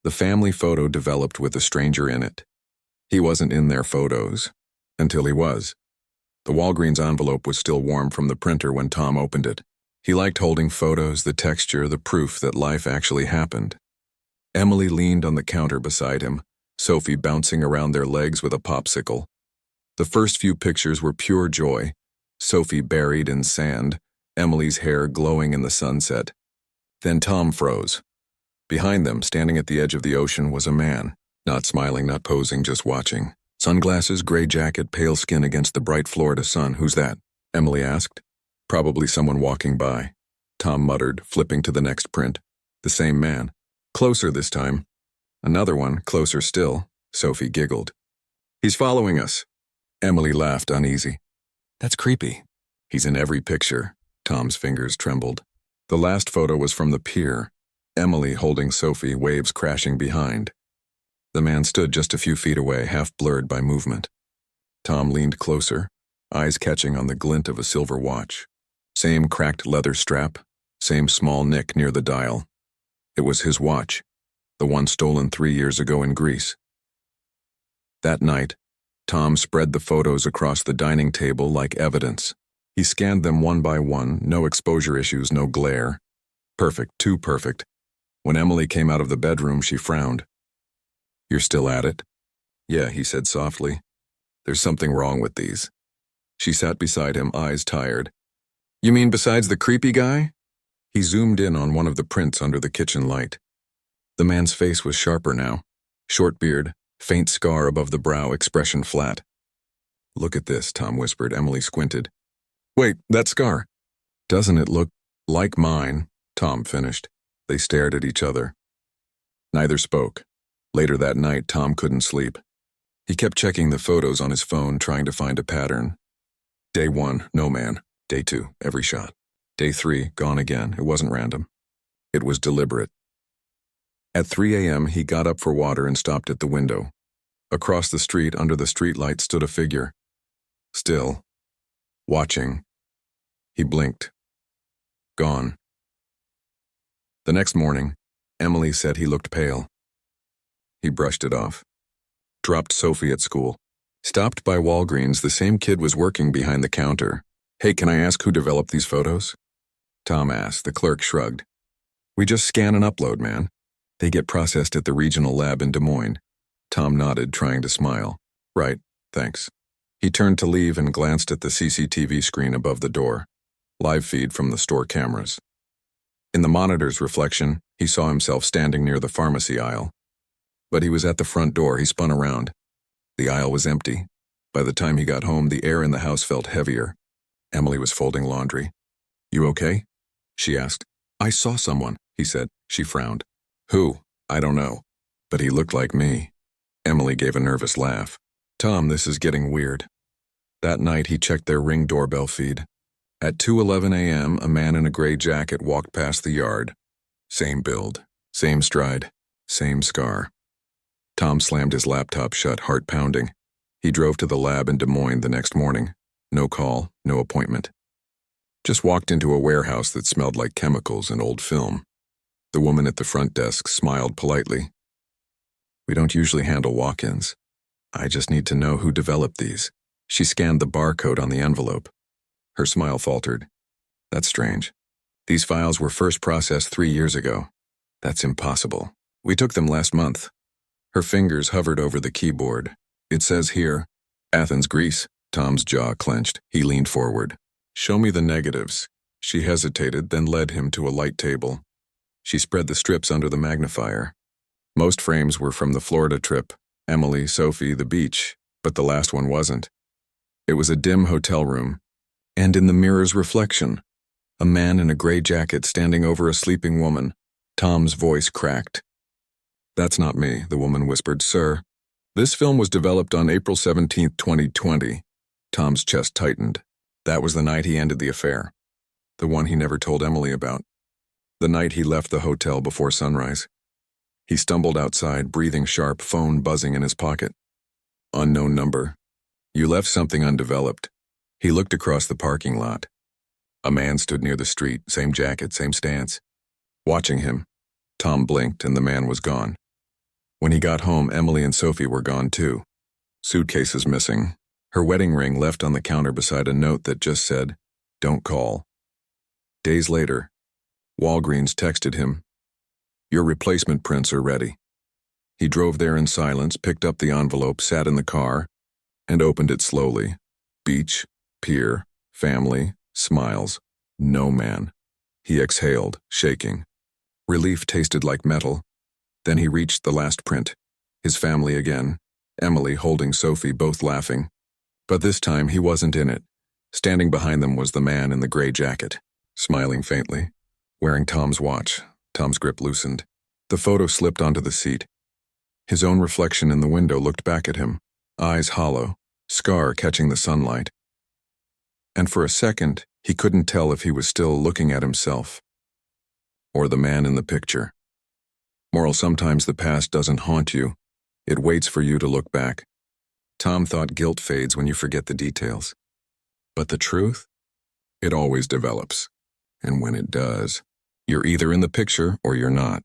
The family photo developed with a stranger in it. He wasn't in their photos, until he was. The Walgreens envelope was still warm from the printer when Tom opened it. He liked holding photos, the texture, the proof that life actually happened. Emily leaned on the counter beside him, Sophie bouncing around their legs with a popsicle. The first few pictures were pure joy, Sophie buried in sand, Emily's hair glowing in the sunset. Then Tom froze. Behind them, standing at the edge of the ocean, was a man, not smiling, not posing, just watching. Sunglasses, gray jacket, pale skin against the bright Florida sun. Who's that? Emily asked. Probably someone walking by. Tom muttered, flipping to the next print. The same man. Closer this time. Another one, closer still. Sophie giggled. He's following us. Emily laughed, uneasy. That's creepy. He's in every picture. Tom's fingers trembled. The last photo was from the pier. Emily holding Sophie, waves crashing behind. The man stood just a few feet away, half blurred by movement. Tom leaned closer, eyes catching on the glint of a silver watch. Same cracked leather strap, same small nick near the dial. It was his watch, the one stolen 3 years ago in Greece. That night, Tom spread the photos across the dining table like evidence. He scanned them one by one, no exposure issues, no glare. Perfect, too perfect. When Emily came out of the bedroom, she frowned. You're still at it? Yeah, he said softly. There's something wrong with these. She sat beside him, eyes tired. You mean besides the creepy guy? He zoomed in on one of the prints under the kitchen light. The man's face was sharper now. Short beard, faint scar above the brow, expression flat. Look at this, Tom whispered. Emily squinted. Wait, that scar. Doesn't it look like mine? Tom finished. They stared at each other. Neither spoke. Later that night, Tom couldn't sleep. He kept checking the photos on his phone, trying to find a pattern. Day 1, no man. Day 2, every shot. Day 3, gone again. It wasn't random. It was deliberate. At 3 a.m., he got up for water and stopped at the window. Across the street, under the streetlight, stood a figure. Still. Watching. He blinked. Gone. The next morning, Emily said he looked pale. He brushed it off. Dropped Sophie at school. Stopped by Walgreens. The same kid was working behind the counter. Hey, can I ask who developed these photos? Tom asked. The clerk shrugged. We just scan and upload, man. They get processed at the regional lab in Des Moines. Tom nodded, trying to smile. Right, thanks. He turned to leave and glanced at the CCTV screen above the door. Live feed from the store cameras. In the monitor's reflection, he saw himself standing near the pharmacy aisle. But he was at the front door. He spun around. The aisle was empty. By the time he got home, the air in the house felt heavier. Emily was folding laundry. You okay? She asked. I saw someone, he said. She frowned. Who? I don't know. But he looked like me. Emily gave a nervous laugh. Tom, this is getting weird. That night, he checked their Ring doorbell feed. At 2:11 a.m., a man in a gray jacket walked past the yard. Same build, same stride, same scar. Tom slammed his laptop shut, heart pounding. He drove to the lab in Des Moines the next morning. No call, no appointment. Just walked into a warehouse that smelled like chemicals and old film. The woman at the front desk smiled politely. We don't usually handle walk-ins. I just need to know who developed these. She scanned the barcode on the envelope. Her smile faltered. That's strange. These files were first processed 3 years ago. That's impossible. We took them last month. Her fingers hovered over the keyboard. It says here, Athens, Greece. Tom's jaw clenched. He leaned forward. Show me the negatives. She hesitated, then led him to a light table. She spread the strips under the magnifier. Most frames were from the Florida trip. Emily, Sophie, the beach. But the last one wasn't. It was a dim hotel room. And in the mirror's reflection, a man in a gray jacket standing over a sleeping woman. Tom's voice cracked. That's not me, the woman whispered. Sir, this film was developed on April 17, 2020. Tom's chest tightened. That was the night he ended the affair. The one he never told Emily about. The night he left the hotel before sunrise. He stumbled outside, breathing sharp, phone buzzing in his pocket. Unknown number. You left something undeveloped. He looked across the parking lot. A man stood near the street, same jacket, same stance. Watching him, Tom blinked and the man was gone. When he got home, Emily and Sophie were gone too. Suitcases missing. Her wedding ring left on the counter beside a note that just said, "Don't call." Days later, Walgreens texted him, "Your replacement prints are ready." He drove there in silence, picked up the envelope, sat in the car, and opened it slowly. Beach, pier, family, smiles, no man. He exhaled, shaking. Relief tasted like metal. Then he reached the last print. His family again, Emily holding Sophie, both laughing. But this time he wasn't in it. Standing behind them was the man in the gray jacket, smiling faintly, wearing Tom's watch. Tom's grip loosened. The photo slipped onto the seat. His own reflection in the window looked back at him, eyes hollow, scar catching the sunlight. And for a second, he couldn't tell if he was still looking at himself or the man in the picture. Moral: sometimes the past doesn't haunt you. It waits for you to look back. Tom thought guilt fades when you forget the details. But the truth? It always develops. And when it does, you're either in the picture or you're not.